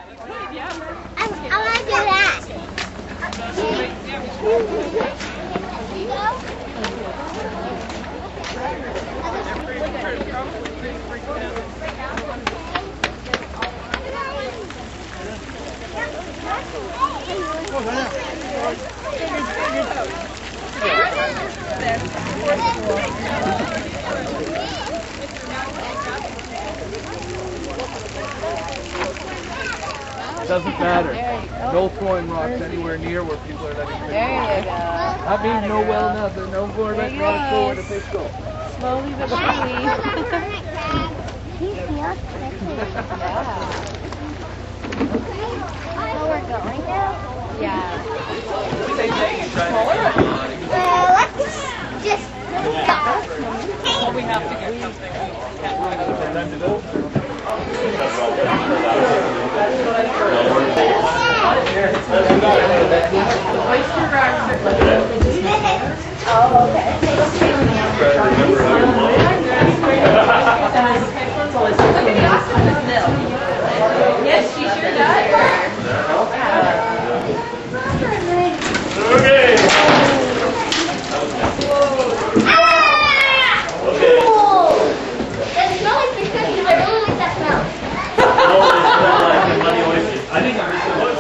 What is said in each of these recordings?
I want to do that. It doesn't matter. No throwing rocks anywhere near where people are letting fish go. There you go. That means no well nothing. No more letting rocks go where the fish go. Slowly but surely. He feels pretty. Where we're going now? Yeah. Let's just Well, we have to get something. Time to go. Oyster grabs. Oh, okay. Yes, she sure does. Okay. That smell like fish cookies. I really like that smell. I think I'm missing one.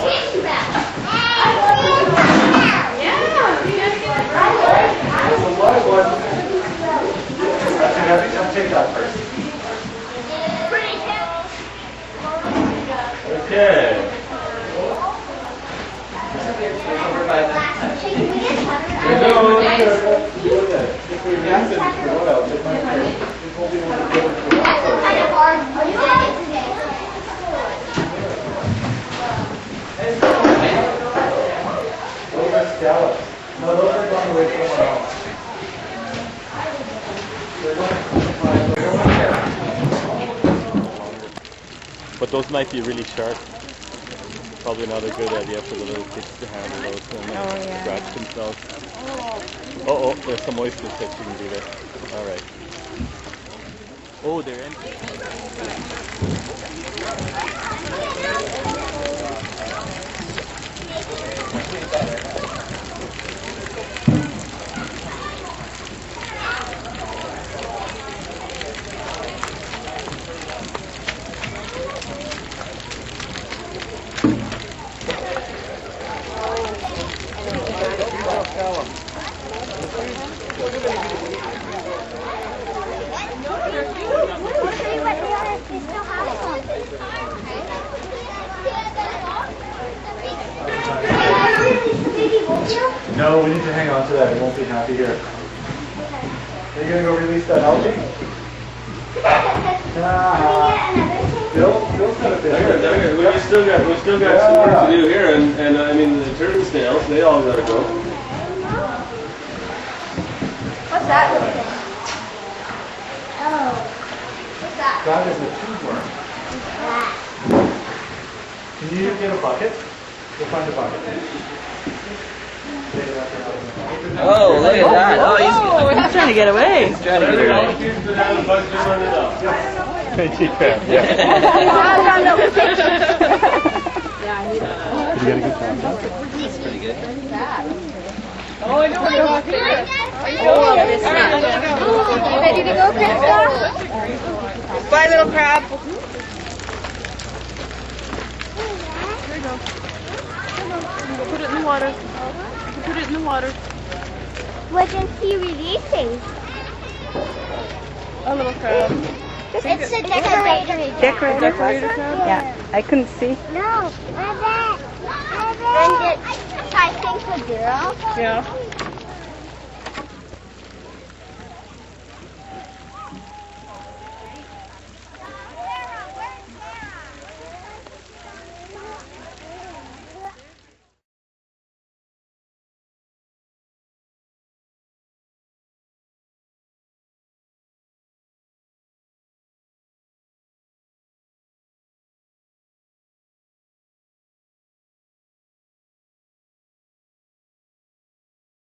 I'll take that first. Okay. Those are scallops. No, those are going away somewhere else. But those might be really sharp. Probably not a good idea for the little kids to handle those and scratch themselves. Oh, there's some oysters that you can do there. Alright. Oh, they're empty. No, we need to hang on to that. It won't be happy here. Are you going to go release that algae? Bill's got a bit. We still got some work to do here, and I mean the turtle snails, they all gotta go. What's that little thing? Oh. What's that? That is a tube worm. Can you get a bucket? We'll find a bucket. Oh, look at that. Oh, He's trying to get away. he's trying to get away. Crunchy crab, yeah. Did you get a good time? That's pretty good. Oh, I know what you're talking about. Ready to go, Krista? Bye, little crab. There you go. Put it in the water. Put it in the water. What is he releasing? A little crab. It's a decorator. Decorator crab? Yeah, I couldn't see. No, I bet. And it's, I think, a girl. Yeah.